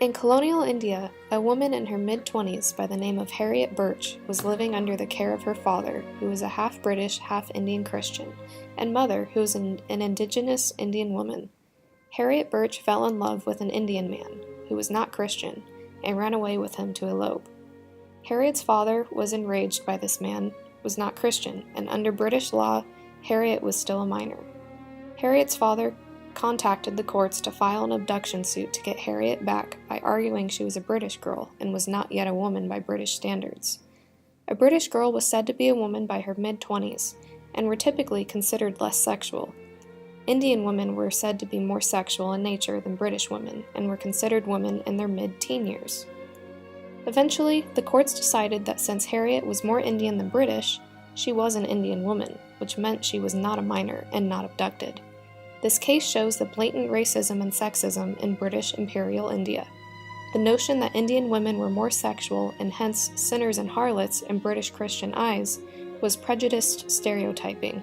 In colonial India, a woman in her mid-20s by the name of Harriet Birch was living under the care of her father, who was a half-British, half-Indian Christian, and mother, who was an indigenous Indian woman. Harriet Birch fell in love with an Indian man, who was not Christian, and ran away with him to elope. Harriet's father was enraged by this man, was not Christian, and under British law, Harriet was still a minor. Harriet's father contacted the courts to file an abduction suit to get Harriet back by arguing she was a British girl and was not yet a woman by British standards. A British girl was said to be a woman by her mid-20s, and were typically considered less sexual. Indian women were said to be more sexual in nature than British women, and were considered women in their mid-teen years. Eventually, the courts decided that since Harriet was more Indian than British, she was an Indian woman, which meant she was not a minor and not abducted. This case shows the blatant racism and sexism in British imperial India. The notion that Indian women were more sexual and hence sinners and harlots in British Christian eyes was prejudiced stereotyping.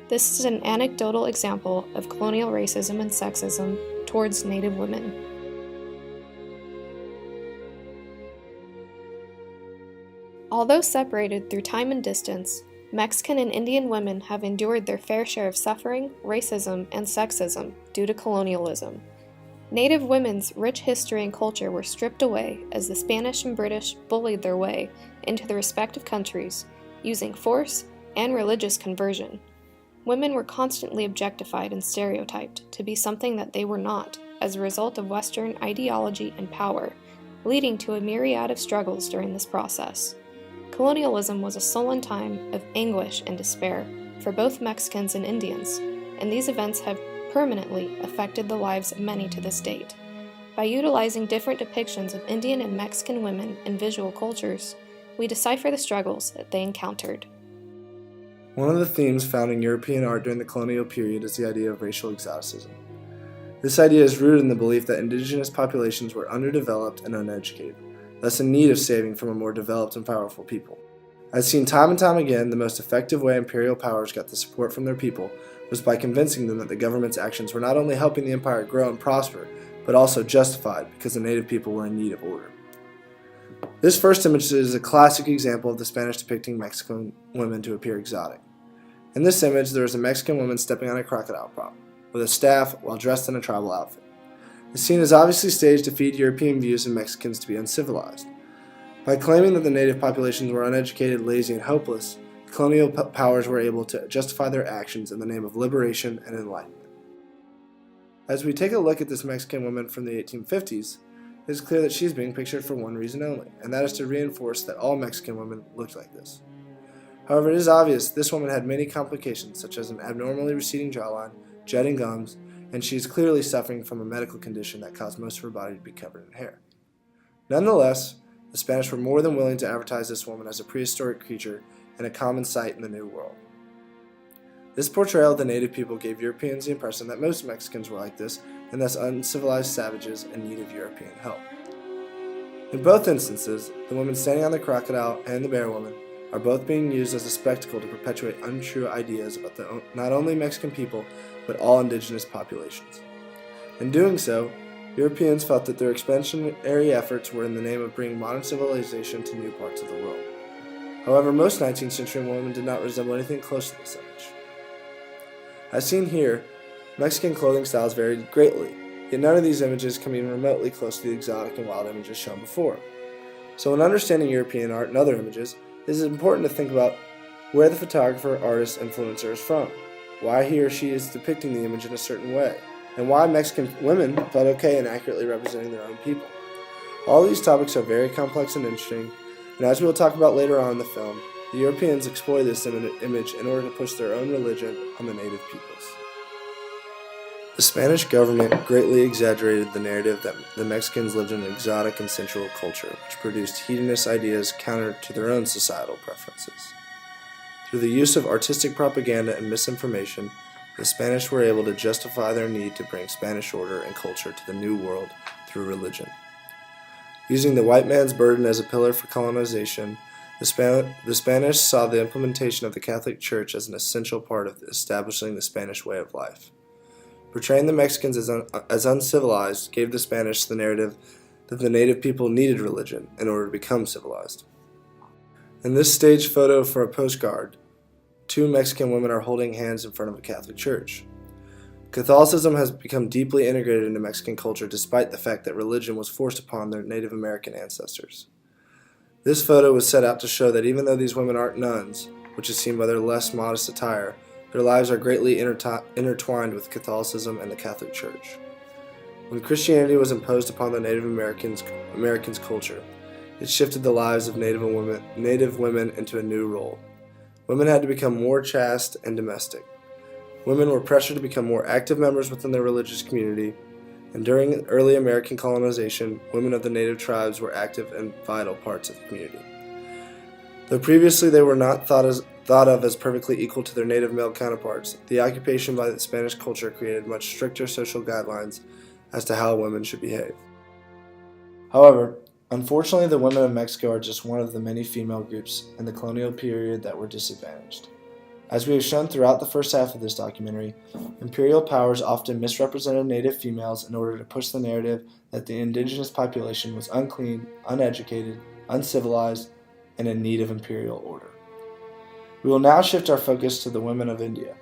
This is an anecdotal example of colonial racism and sexism towards Native women. Although separated through time and distance, Mexican and Indian women have endured their fair share of suffering, racism, and sexism due to colonialism. Native women's rich history and culture were stripped away as the Spanish and British bullied their way into the respective countries, using force and religious conversion. Women were constantly objectified and stereotyped to be something that they were not as a result of Western ideology and power, leading to a myriad of struggles during this process. Colonialism was a sullen time of anguish and despair for both Mexicans and Indians, and these events have permanently affected the lives of many to this date. By utilizing different depictions of Indian and Mexican women in visual cultures, we decipher the struggles that they encountered. One of the themes found in European art during the colonial period is the idea of racial exoticism. This idea is rooted in the belief that indigenous populations were underdeveloped and uneducated, thus in need of saving from a more developed and powerful people. As seen time and time again, the most effective way imperial powers got the support from their people was by convincing them that the government's actions were not only helping the empire grow and prosper, but also justified because the native people were in need of order. This first image is a classic example of the Spanish depicting Mexican women to appear exotic. In this image, there is a Mexican woman stepping on a crocodile prop, with a staff while dressed in a tribal outfit. The scene is obviously staged to feed European views of Mexicans to be uncivilized. By claiming that the native populations were uneducated, lazy, and hopeless, colonial powers were able to justify their actions in the name of liberation and enlightenment. As we take a look at this Mexican woman from the 1850s, it is clear that she is being pictured for one reason only, and that is to reinforce that all Mexican women looked like this. However, it is obvious this woman had many complications, such as an abnormally receding jawline, jutting gums, and she is clearly suffering from a medical condition that caused most of her body to be covered in hair. Nonetheless, the Spanish were more than willing to advertise this woman as a prehistoric creature and a common sight in the New World. This portrayal of the native people gave Europeans the impression that most Mexicans were like this, and thus uncivilized savages in need of European help. In both instances, the woman standing on the crocodile and the bear woman are both being used as a spectacle to perpetuate untrue ideas about not only Mexican people, but all indigenous populations. In doing so, Europeans felt that their expansionary efforts were in the name of bringing modern civilization to new parts of the world. However, most 19th century women did not resemble anything close to this image. As seen here, Mexican clothing styles varied greatly, yet none of these images come even remotely close to the exotic and wild images shown before. So in understanding European art and other images, it is important to think about where the photographer, artist, influencer is from, why he or she is depicting the image in a certain way, and why Mexican women felt okay in accurately representing their own people. All these topics are very complex and interesting, and as we will talk about later on in the film, the Europeans exploited this image in order to push their own religion on the native peoples. The Spanish government greatly exaggerated the narrative that the Mexicans lived in an exotic and sensual culture, which produced hedonist ideas counter to their own societal preferences. Through the use of artistic propaganda and misinformation, the Spanish were able to justify their need to bring Spanish order and culture to the New World through religion. Using the white man's burden as a pillar for colonization, the Spanish saw the implementation of the Catholic Church as an essential part of establishing the Spanish way of life. Portraying the Mexicans as uncivilized gave the Spanish the narrative that the native people needed religion in order to become civilized. In this staged photo for a postcard, two Mexican women are holding hands in front of a Catholic church. Catholicism has become deeply integrated into Mexican culture despite the fact that religion was forced upon their Native American ancestors. This photo was set out to show that even though these women aren't nuns, which is seen by their less modest attire, their lives are greatly intertwined with Catholicism and the Catholic Church. When Christianity was imposed upon the Native Americans' culture, it shifted the lives of Native women into a new role. Women had to become more chaste and domestic. Women were pressured to become more active members within their religious community, and during early American colonization, women of the native tribes were active and vital parts of the community. Though previously they were not thought of as perfectly equal to their native male counterparts, the occupation by the Spanish culture created much stricter social guidelines as to how women should behave. However, unfortunately, the women of Mexico are just one of the many female groups in the colonial period that were disadvantaged. As we have shown throughout the first half of this documentary, imperial powers often misrepresented native females in order to push the narrative that the indigenous population was unclean, uneducated, uncivilized, and in need of imperial order. We will now shift our focus to the women of India,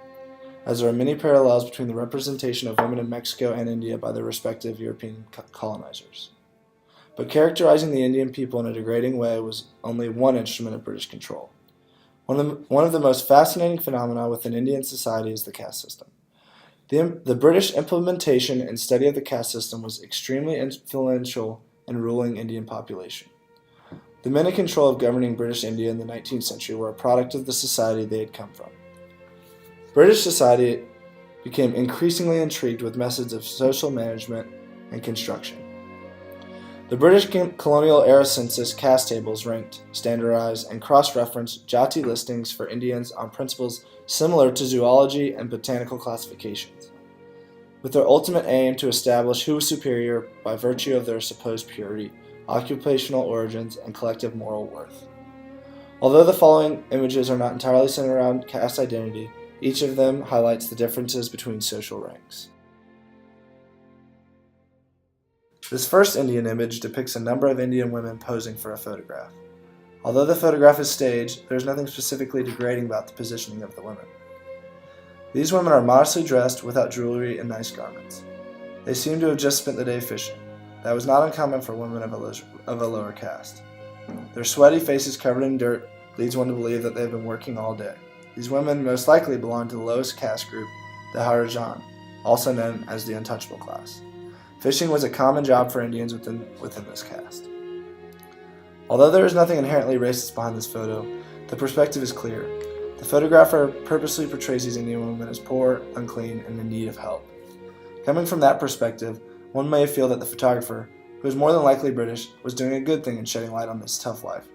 as there are many parallels between the representation of women in Mexico and India by their respective European colonizers. But characterizing the Indian people in a degrading way was only one instrument of British control. One of the most fascinating phenomena within Indian society is the caste system. The British implementation and study of the caste system was extremely influential in ruling Indian population. The men in control of governing British India in the 19th century were a product of the society they had come from. British society became increasingly intrigued with methods of social management and construction. The British colonial era census caste tables ranked, standardized, and cross-referenced Jati listings for Indians on principles similar to zoology and botanical classifications, with their ultimate aim to establish who was superior by virtue of their supposed purity, occupational origins, and collective moral worth. Although the following images are not entirely centered around caste identity, each of them highlights the differences between social ranks. This first Indian image depicts a number of Indian women posing for a photograph. Although the photograph is staged, there is nothing specifically degrading about the positioning of the women. These women are modestly dressed without jewelry and nice garments. They seem to have just spent the day fishing. That was not uncommon for women of a lower caste. Their sweaty faces covered in dirt leads one to believe that they have been working all day. These women most likely belong to the lowest caste group, the Harijan, also known as the untouchable class. Fishing was a common job for Indians within this caste. Although there is nothing inherently racist behind this photo, the perspective is clear. The photographer purposely portrays these Indian women as poor, unclean, and in need of help. Coming from that perspective, one may feel that the photographer, who is more than likely British, was doing a good thing in shedding light on this tough life.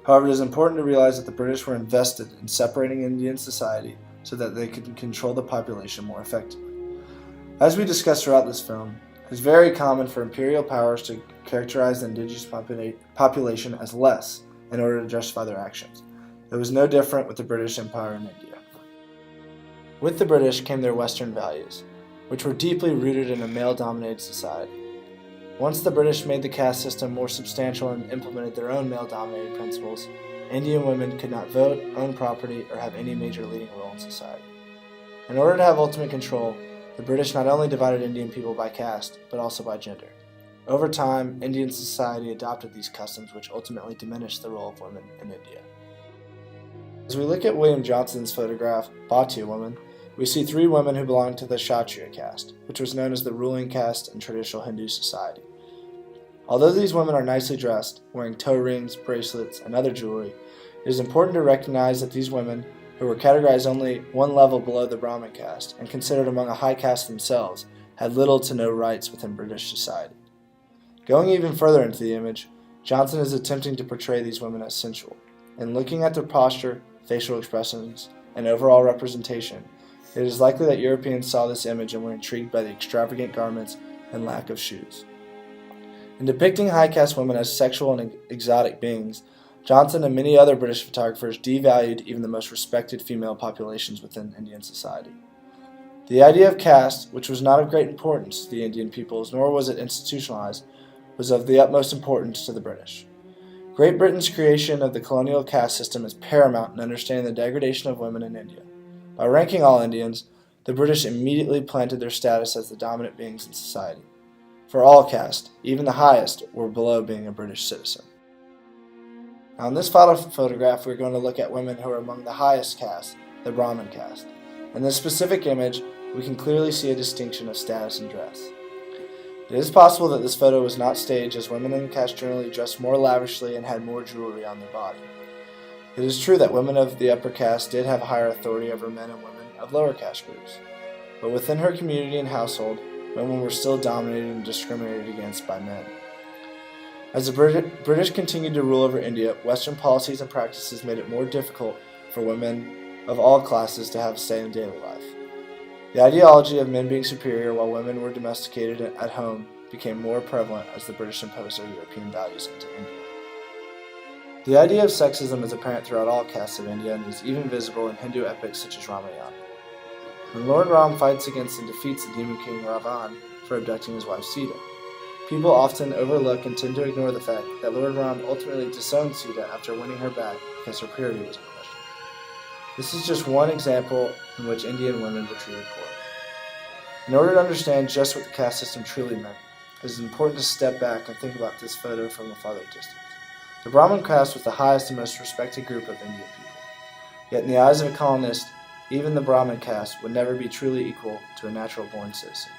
However, it is important to realize that the British were invested in separating Indian society so that they could control the population more effectively. As we discussed throughout this film, it is very common for imperial powers to characterize the indigenous population as less in order to justify their actions. It was no different with the British Empire in India. With the British came their Western values, which were deeply rooted in a male-dominated society. Once the British made the caste system more substantial and implemented their own male-dominated principles, Indian women could not vote, own property, or have any major leading role in society. In order to have ultimate control, the British not only divided Indian people by caste, but also by gender. Over time, Indian society adopted these customs, which ultimately diminished the role of women in India. As we look at William Johnson's photograph, Bhatiya Woman, we see three women who belong to the Kshatriya caste, which was known as the ruling caste in traditional Hindu society. Although these women are nicely dressed, wearing toe rings, bracelets, and other jewelry, it is important to recognize that these women, who were categorized only one level below the Brahmin caste and considered among a high caste themselves, had little to no rights within British society. Going even further into the image, Johnson is attempting to portray these women as sensual. In looking at their posture, facial expressions, and overall representation, it is likely that Europeans saw this image and were intrigued by the extravagant garments and lack of shoes. In depicting high caste women as sexual and exotic beings, Johnson and many other British photographers devalued even the most respected female populations within Indian society. The idea of caste, which was not of great importance to the Indian peoples, nor was it institutionalized, was of the utmost importance to the British. Great Britain's creation of the colonial caste system is paramount in understanding the degradation of women in India. By ranking all Indians, the British immediately planted their status as the dominant beings in society. For all castes, even the highest, were below being a British citizen. Now in this photograph, we're going to look at women who are among the highest caste, the Brahmin caste. In this specific image, we can clearly see a distinction of status and dress. It is possible that this photo was not staged, as women in the caste generally dressed more lavishly and had more jewelry on their body. It is true that women of the upper caste did have higher authority over men and women of lower caste groups, but within her community and household, women were still dominated and discriminated against by men. As the British continued to rule over India, Western policies and practices made it more difficult for women of all classes to have a say in daily life. The ideology of men being superior while women were domesticated at home became more prevalent as the British imposed their European values into India. The idea of sexism is apparent throughout all castes of India and is even visible in Hindu epics such as Ramayana. When Lord Ram fights against and defeats the demon king Ravan for abducting his wife Sita, people often overlook and tend to ignore the fact that Lord Ram ultimately disowned Sita after winning her back because her purity was in question. This is just one example in which Indian women were treated poorly. In order to understand just what the caste system truly meant, it is important to step back and think about this photo from a farther distance. The Brahmin caste was the highest and most respected group of Indian people. Yet in the eyes of a colonist, even the Brahmin caste would never be truly equal to a natural-born citizen.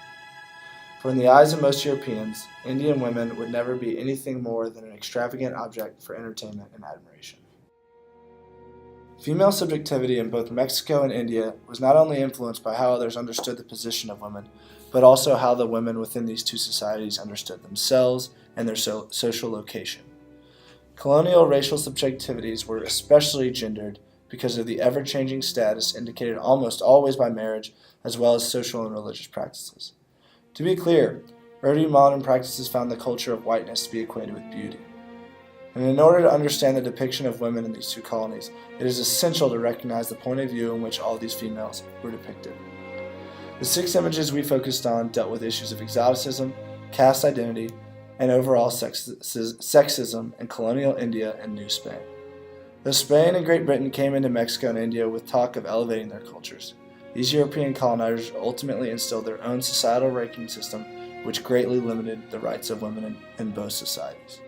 For in the eyes of most Europeans, Indian women would never be anything more than an extravagant object for entertainment and admiration. Female subjectivity in both Mexico and India was not only influenced by how others understood the position of women, but also how the women within these two societies understood themselves and their social location. Colonial racial subjectivities were especially gendered because of the ever-changing status indicated almost always by marriage, as well as social and religious practices. To be clear, early modern practices found the culture of whiteness to be equated with beauty. And in order to understand the depiction of women in these two colonies, it is essential to recognize the point of view in which all these females were depicted. The 6 images we focused on dealt with issues of exoticism, caste identity, and overall sexism in colonial India and New Spain. Though Spain and Great Britain came into Mexico and India with talk of elevating their cultures, these European colonizers ultimately instilled their own societal ranking system, which greatly limited the rights of women in both societies.